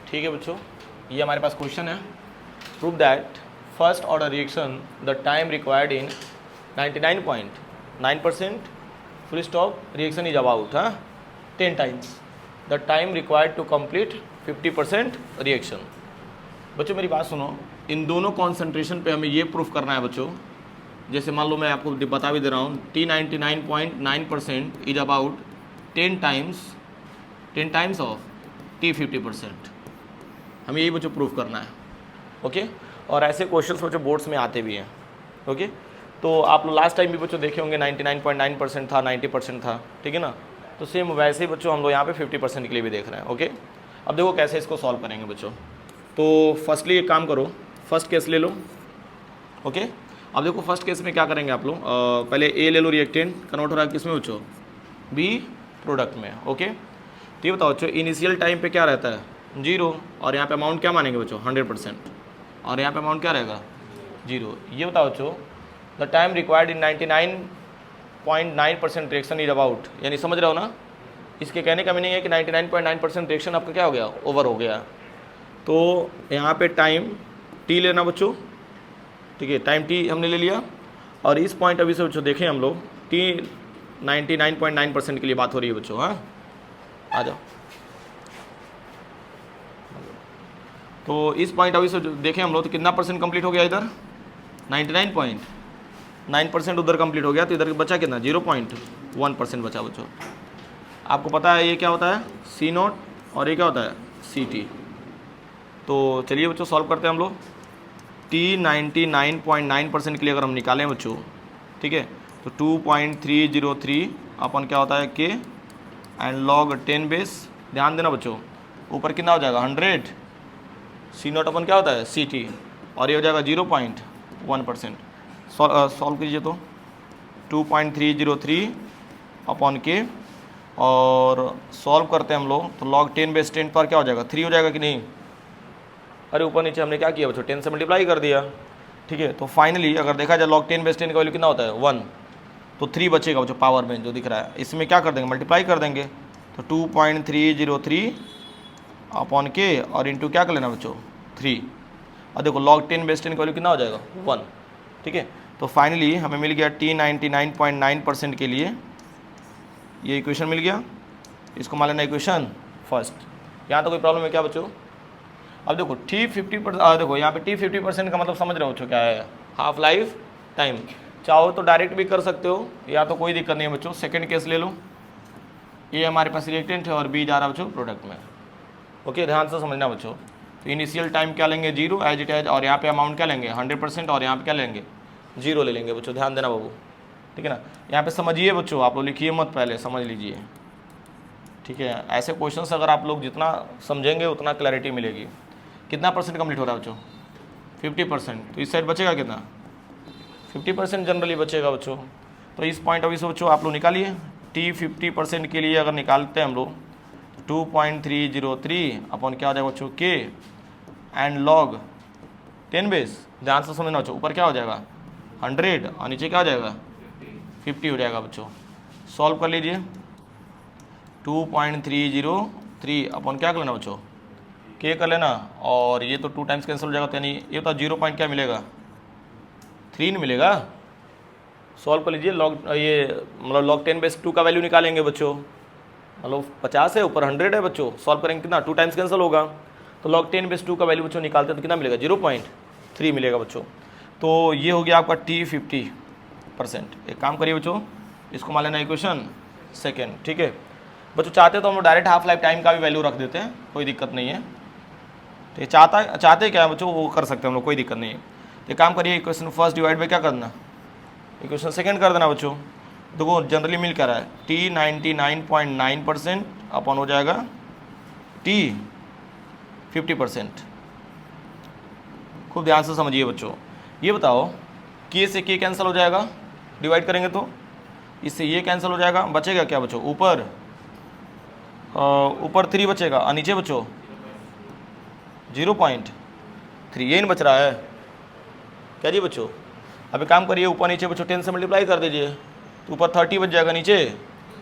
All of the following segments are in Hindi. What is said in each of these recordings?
ठीक है बच्चों, ये हमारे पास क्वेश्चन है। Prove that first order reaction the time required in 99.9% full stop reaction is about 10 times the time required to complete 50% reaction. बच्चों मेरी बात सुनो, इन दोनों कॉन्सेंट्रेशन पे हमें ये प्रूफ करना है बच्चों। जैसे मान लो मैं आपको बता भी दे रहा हूँ, T99.9% is about 10 times of T50%। हमें यही बच्चों प्रूफ करना है। ओके, और ऐसे क्वेश्चंस बच्चों बोर्ड्स में आते भी हैं। ओके, तो आप लोग लास्ट टाइम भी बच्चों देखे होंगे 99.9% था, 90% था, ठीक है ना। तो सेम वैसे ही बच्चों हम लोग यहाँ पे 50% के लिए भी देख रहे हैं। ओके, अब देखो कैसे इसको सॉल्व करेंगे बच्चों। तो फर्स्टली एक काम करो, फर्स्ट केस ले लो। ओके, अब देखो फर्स्ट केस में क्या करेंगे आप लोग, पहले ए ले लो, रिएक्टेंट कन्वर्ट हो रहा है किस में बच्चों, बी प्रोडक्ट में। ओके, तो ये बताओ बच्चों इनिशियल टाइम पे क्या रहता है 0, और यहाँ पे अमाउंट क्या मानेंगे बच्चों 100%, और यहाँ पे अमाउंट क्या रहेगा 0। ये बताओ बच्चों the time required in 99.9% reaction is about, यानी समझ रहे हो ना, इसके कहने का मीनिंग है कि 99.9% रिएक्शन आपका क्या हो गया, ओवर हो गया। तो यहाँ पे टाइम टी लेना बच्चों, ठीक है, टाइम टी हमने ले लिया। और इस पॉइंट अभी से बच्चों देखें हम लोग टी 99.9% के लिए बात हो रही है बच्चों। हाँ, आ जाओ। तो इस पॉइंट अभी से देखें हम लोग तो कितना परसेंट कंप्लीट हो गया, इधर 99.9% उधर कंप्लीट हो गया, तो इधर बचा कितना 0.1% बचा बच्चों। आपको पता है ये क्या होता है C0 और ये क्या होता है CT। तो चलिए बच्चों सॉल्व करते हैं हम लोग। T99.9% के लिए अगर हम निकालें बच्चों, ठीक है, तो 2.303 अपन क्या होता है K एंड लॉग 10 बेस, ध्यान देना बच्चों, ऊपर कितना हो जाएगा 100, C0 अपन क्या होता है CT, और ये हो जाएगा 0.1%। सॉल्व कीजिए तो 2.303 अपॉन K, और सॉल्व करते हैं हम लोग तो लॉग 10 बेस 10 पर क्या हो जाएगा 3 हो जाएगा कि नहीं। अरे ऊपर नीचे हमने क्या किया बच्चों 10 से मल्टीप्लाई कर दिया, ठीक है। तो फाइनली अगर देखा जाए log 10 बेस 10 का वैल्यू कितना होता है 1, तो 3 बचेगा बच्चों पावर में जो दिख रहा है, इसमें क्या कर देंगे मल्टीप्लाई कर देंगे। तो 2.303 अपॉन K और इंटू क्या कर लेना बच्चों 3, और देखो log 10 बेस 10 का वैल्यू कितना हो जाएगा 1, ठीक है। तो फाइनली हमें मिल गया T99.9% के लिए ये इक्वेशन मिल गया, इसको मान लेना इक्वेशन फर्स्ट। यहाँ तो कोई प्रॉब्लम है क्या बच्चों। अब देखो T50%, देखो यहाँ पे T50% का मतलब समझ रहे हो बच्चों क्या है, हाफ लाइफ टाइम। चाहो तो डायरेक्ट भी कर सकते हो, या तो कोई दिक्कत नहीं है बच्चों। सेकंड केस ले लो, ये हमारे पास रिएक्टेंट है और बी जा रहा है बच्चों प्रोडक्ट में। ओके, ध्यान से समझना बच्चों। तो इनिशियल टाइम क्या लेंगे 0 एज इट एज, और यहाँ पे अमाउंट क्या लेंगे 100%, और यहाँ पे क्या लेंगे 0 ले लेंगे बच्चों। ध्यान देना बाबू, ठीक है ना। यहाँ पे समझिए बच्चों, आप लोग लिखिए मत, पहले समझ लीजिए, ठीक है। ऐसे क्वेश्चंस अगर आप लोग जितना समझेंगे उतना क्लैरिटी मिलेगी। कितना परसेंट कंप्लीट हो रहा है बच्चों 50%, तो इस साइड बचेगा कितना 50% जनरली बचेगा बच्चों। तो इस पॉइंट अभी से बच्चों आप लोग निकालिए, T50% के लिए अगर निकालते हैं हम लोग 2.303 अपॉन क्या हो जाएगा बच्चों K एंड लॉग 10 बेस, ध्यान से समझना बच्चों, ऊपर क्या हो जाएगा 100 और नीचे क्या हो जाएगा 50 हो जाएगा बच्चों। सॉल्व कर लीजिए 2.303 अपॉन क्या कर लेना बच्चों K कर लेना, और ये तो 2 टाइम्स कैंसिल हो जाएगा, तो यानी ये तो 0 पॉइंट क्या मिलेगा 3 मिलेगा। सॉल्व कर लीजिए लॉग, ये मतलब log 10 बेस 2 का वैल्यू निकालेंगे बच्चों, मतलब 50 है ऊपर 100 है बच्चों। सॉल्व करेंगे कितना 2 टाइम्स कैंसिल होगा, तो log 10 बेस 2 का वैल्यू बच्चों निकालते हैं तो कितना मिलेगा 0.3 मिलेगा बच्चों। तो ये हो गया आपका T50%। एक काम करिए बच्चों, इसको मान लेना इक्वेशन सेकेंड, ठीक है बच्चों। चाहते तो हम लोग डायरेक्ट हाफ लाइफ टाइम का भी वैल्यू रख देते हैं, कोई दिक्कत नहीं है। तो ये चाहते क्या है बच्चों, वो कर सकते हैं हम लोग, कोई दिक्कत नहीं है। तो एक काम करिए, इक्वेशन फर्स्ट डिवाइड बाई क्या करना, इक्वेशन सेकंड कर देना बच्चों। देखो जनरली मिल क्या रहा है T99.9% अपॉन हो जाएगा T50%। खूब ध्यान से समझिए बच्चों। ये बताओ K से K कैंसिल हो जाएगा, डिवाइड करेंगे तो इससे ये कैंसिल हो जाएगा, बचेगा क्या बच्चों ऊपर 3 बचेगा, और नीचे बच्चों 0.3, ये नहीं बच रहा है क्या जी बच्चों। अब एक काम करिए, ऊपर नीचे बच्चों 10 से मल्टीप्लाई कर दीजिए, तो ऊपर 30 बच जाएगा, नीचे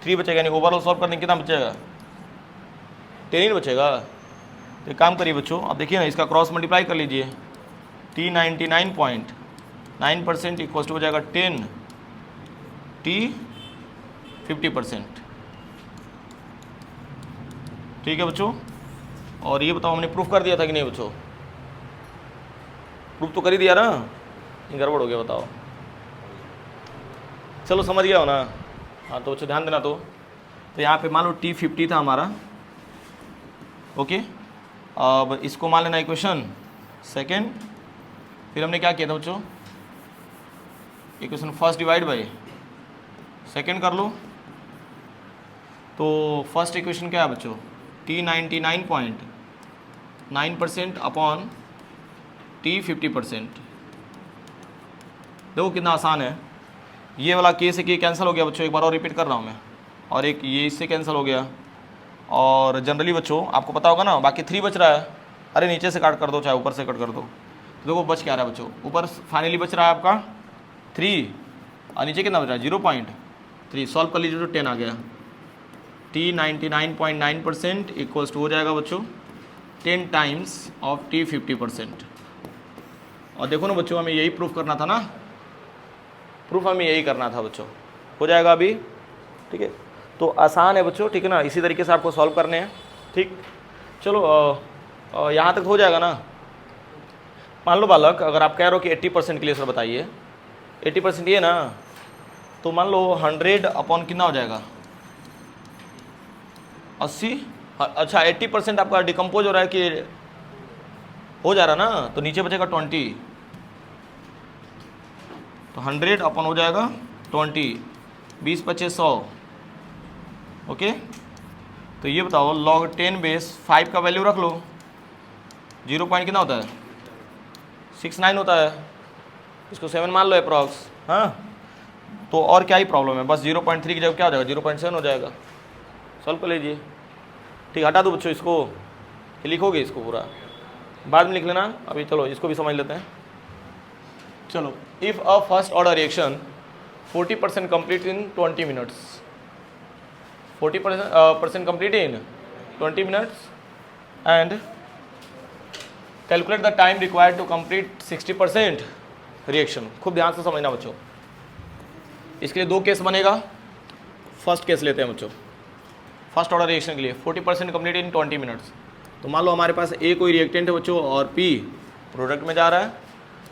3 बचेगा, यानी ओवरऑल सॉल्व करने कितना बचेगा 10 ही बचेगा। तो एक काम करिए बच्चों, अब देखिए ना, इसका क्रॉस मल्टीप्लाई कर लीजिए। T 99.9% इक्वल टू हो जाएगा 10 T 50%। ठीक है बच्चों, और ये बताओ हमने प्रूफ कर दिया था कि नहीं बच्चों? प्रूफ तो कर ही दिया ना, गड़बड़ हो गया बताओ? चलो समझ गया हो ना? हाँ तो बच्चों ध्यान देना। तो यहाँ पे मान लो T50 था हमारा, ओके। अब इसको मान लेना इक्वेशन सेकेंड, फिर हमने क्या किया था बच्चों? Equation first divide by second कर लो। तो फर्स्ट इक्वेशन क्या है बच्चों? T 99.9% upon T 50%। देखो कितना आसान है। ये वाला के से के कैंसिल हो गया बच्चों, एक बार और रिपीट कर रहा हूँ मैं, और एक ये इससे कैंसिल हो गया। और जनरली बच्चों आपको पता होगा ना, बाकी 3 बच रहा है। अरे नीचे से कट कर दो, चाहे ऊपर से कट कर दो। तो देखो बच क्या रहा है बच्चों? ऊपर फाइनली बच रहा है आपका 3, और नीचे कितना बच रहा है? 0.3। सॉल्व कर लीजिए तो 10 आ गया। T 99.9% इक्वल्स टू हो जाएगा बच्चों 10 टाइम्स ऑफ T 50%। और देखो ना बच्चों, हमें यही प्रूफ करना था ना, प्रूफ हमें यही करना था बच्चों। हो जाएगा अभी, ठीक है? तो आसान है बच्चों, ठीक है ना? इसी तरीके से आपको सॉल्व करने हैं, ठीक। चलो यहाँ तक हो जाएगा ना? मान लो बालक, अगर आप कह रहे हो कि 80% के लिए सर बताइए, 80% ये ना, तो मान लो 100 अपॉन कितना हो जाएगा? 80। अच्छा 80% आपका डिकम्पोज हो रहा है कि हो जा रहा ना, तो नीचे बचेगा 20। तो 100 अपॉन हो जाएगा 20, 20 25 100, ओके। तो ये बताओ log 10 बेस 5 का वैल्यू रख लो, 0 पॉइंट कितना होता है? 69 होता है। इसको 7 मान लो अप्रॉक्स, हाँ। तो और क्या ही प्रॉब्लम है? बस 0.3 की जगह क्या हो जाएगा? 0.7 हो जाएगा। सॉल्व कर लीजिए, ठीक। हटा दो बच्चों इसको, लिखोगे इसको पूरा, बाद में लिख लेना। अभी चलो इसको भी समझ लेते हैं। चलो, if a first order reaction 40% complete in 20 minutes, 40% complete in 20 minutes, and calculate the time required to complete 60% reaction. खूब ध्यान से समझना बच्चों, इसके लिए 2 केस बनेगा। फर्स्ट केस लेते हैं बच्चों, फर्स्ट ऑर्डर रिएक्शन के लिए 40% कंप्लीट इन 20 मिनट्स। तो मान लो हमारे पास ए कोई रिएक्टेंट है बच्चों, और पी प्रोडक्ट में जा रहा है।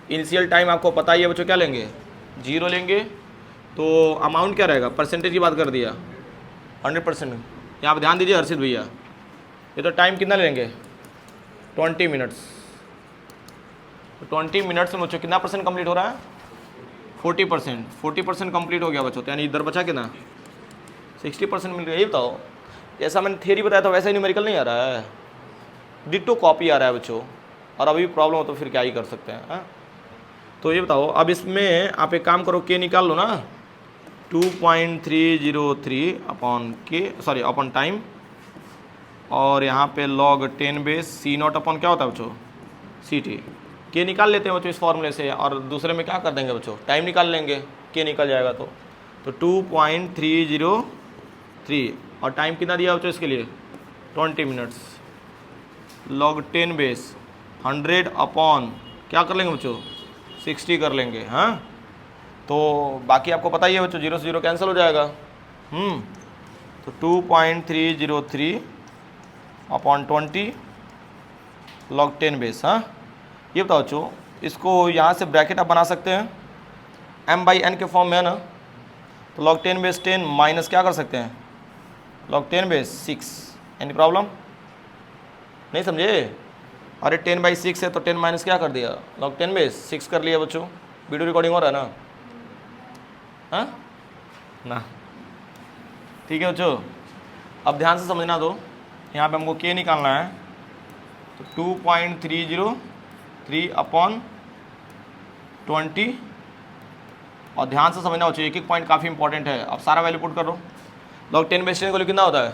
इनिशियल टाइम आपको पता ही है बच्चों, क्या लेंगे? 0 लेंगे। तो अमाउंट क्या रहेगा? परसेंटेज की बात कर दिया, 100%। यहाँ पर ध्यान दीजिए हर्षित भैया, ये तो टाइम कितना लेंगे? 20 मिनट्स। तो 20 मिनट्स में बच्चों कितना परसेंट कंप्लीट हो रहा है? 40%। 40% कंप्लीट हो गया बच्चों, तो यानी इधर बचा कितना? 60% मिल गया। ये बताओ, जैसा मैंने थियरी बताया था वैसा ही न्यूमेरिकल नहीं आ रहा है, डिट्टो कॉपी आ रहा है बच्चों। और अभी प्रॉब्लम हो तो फिर क्या ही कर सकते हैं, हाँ? तो ये बताओ, अब इसमें आप एक काम करो, के निकाल लो ना, 2.303 अपॉन के, सॉरी अपॉन टाइम, और यहाँ पे log 10 बेस C0 अपॉन क्या होता है बच्चों? CT। के निकाल लेते हैं बच्चों इस फॉर्मूले से, और दूसरे में क्या कर देंगे बच्चों? टाइम निकाल लेंगे, के निकल जाएगा। तो 2.303, और टाइम कितना दिया बच्चों इसके लिए? 20 मिनट्स। log 10 बेस 100 अपॉन क्या कर लेंगे बच्चों? 60 कर लेंगे, हाँ। तो बाकी आपको पता ही है बच्चों, 0 से 0 कैंसिल हो जाएगा। तो 2.303 अपॉन 20 log 10 बेस, हाँ। ये बताओ बच्चों, इसको यहाँ से ब्रैकेट आप बना सकते हैं, m/n के फॉर्म में है ना। तो log 10 बेस 10 माइनस क्या कर सकते हैं? log 10 base 6। Any problem? नहीं समझे? अरे 10/6 है तो 10 माइनस क्या कर दिया? log 10 बेस 6 कर लिया बच्चों। वीडियो रिकॉर्डिंग हो रहा है ना? हाँ ना, ठीक है बच्चों। अब ध्यान से समझना दो, यहाँ पे हमको के निकालना है। तो 2.303 अपॉन 20, और ध्यान से समझना बच्चों, एक एक पॉइंट काफ़ी इंपॉर्टेंट है। अब सारा वैल्यू पुट करो। log 10 बेस 10 का वैल्यू कितना होता है?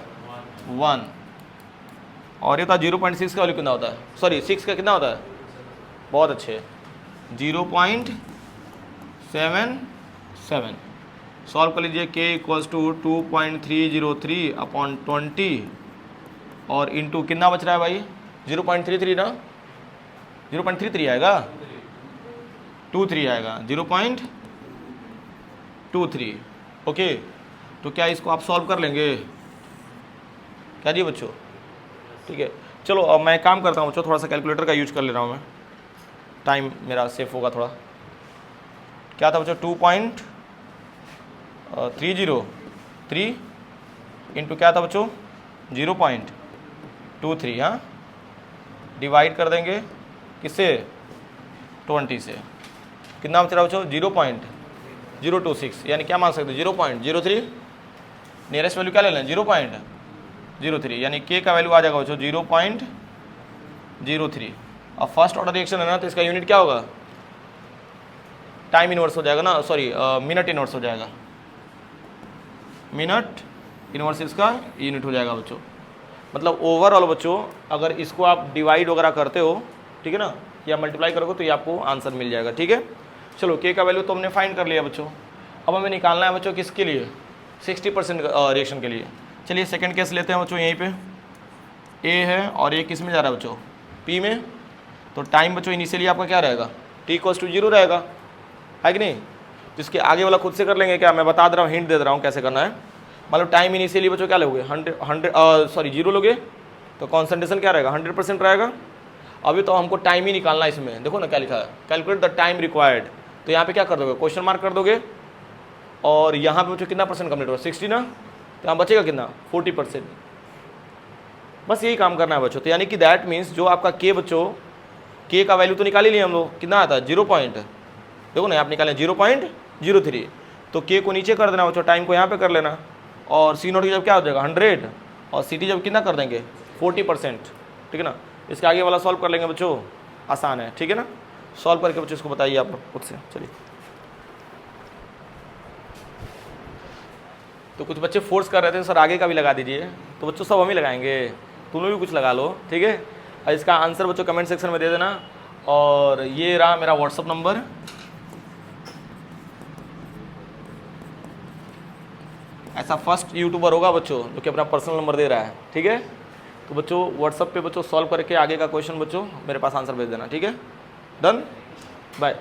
1। और ये था 0.6 का वैल्यू कितना होता है? सॉरी 6 का कितना होता है? बहुत अच्छे, 0.77। सॉल्व कर लीजिए। के इक्वल्स टू 2.303 अपॉन 20, और इंटू कितना बच रहा है भाई? 0.33 ना, 0.33 आएगा, 23 आएगा, 0.23। ओके, तो क्या इसको आप सॉल्व कर लेंगे क्या जी बच्चों? ठीक है, चलो अब मैं काम करता हूँ बच्चों, थोड़ा सा कैलकुलेटर का यूज कर ले रहा हूँ मैं, टाइम मेरा सेफ होगा थोड़ा। क्या था बच्चों? 2.303 इंटू क्या था बच्चों? 0.23। हाँ, डिवाइड कर देंगे किससे? 20 से। कितना बच रहा बच्चों? 0.026, यानी क्या मान सकते? 0.03। नियरेस्ट वैल्यू क्या ले लें? 0.03, यानी के का वैल्यू आ जाएगा बच्चों 0.03। अब फर्स्ट ऑर्डर रिएक्शन है ना, तो इसका यूनिट क्या होगा? टाइम इनवर्स हो जाएगा ना, सॉरी मिनट इनवर्स हो जाएगा, मिनट इनवर्स इसका यूनिट हो जाएगा बच्चों। मतलब ओवरऑल बच्चों अगर इसको आप डिवाइड वगैरह करते हो, ठीक है ना, या मल्टीप्लाई करोगे तो ये आपको आंसर मिल जाएगा। ठीक है, चलो के का वैल्यू तो हमने फाइंड कर लिया बच्चों। अब हमें निकालना है बच्चों किसके लिए? 60% रिएक्शन के लिए। चलिए सेकंड केस लेते हैं बच्चों। यहीं पे ए है और ए किस में जा रहा है बच्चों? पी में। तो टाइम बच्चों इनिशियली आपका क्या रहेगा? t=0 रहेगा, है कि नहीं? तो इसके आगे वाला खुद से कर लेंगे क्या? मैं बता दे रहा हूँ, हिंट दे रहा हूँ कैसे करना है। मतलब टाइम इनिशियली बच्चों क्या लोगे? 0 लोगे, तो कॉन्सेंट्रेशन क्या रहेगा? 100% रहेगा। अभी तो हमको टाइम ही निकालना है इसमें, देखो ना क्या लिखा है, कैलकुलेट द टाइम रिक्वायर्ड। तो यहाँ पे क्या कर दोगे? क्वेश्चन मार्क कर दोगे, और यहाँ पे बच्चों कितना परसेंट कम्प्लीट होगा? 60 ना, तो यहाँ बचेगा कितना? 40%। बस यही काम करना है बच्चों। तो यानी कि दैट मीन्स जो आपका के बच्चों, के का वैल्यू तो निकाल ही लिए हम लोग, कितना आता है? 0 पॉइंट, देखो ना आप निकालें 0.03। तो के को नीचे कर देना बच्चों, टाइम को यहाँ पे कर लेना, और सी नोट की जब क्या हो जाएगा? 100, और सी टी जब कितना कर देंगे? 40%। ठीक है ना, इसके आगे वाला सॉल्व कर लेंगे बच्चों, आसान है। ठीक है ना, सॉल्व करके बच्चों इसको बताइए आप खुद से। चलिए, तो कुछ बच्चे फोर्स कर रहे थे सर आगे का भी लगा दीजिए, तो बच्चों सब हम ही लगाएंगे, तुम लोग भी कुछ लगा लो। ठीक है, और इसका आंसर बच्चों कमेंट सेक्शन में दे देना। और ये रहा मेरा व्हाट्सअप नंबर, ऐसा फर्स्ट यूट्यूबर होगा बच्चों जो कि अपना पर्सनल नंबर दे रहा है। ठीक है, तो बच्चों व्हाट्सअप पे बच्चों सॉल्व करके आगे का क्वेश्चन बच्चों मेरे पास आंसर भेज देना। ठीक है, डन, बाय।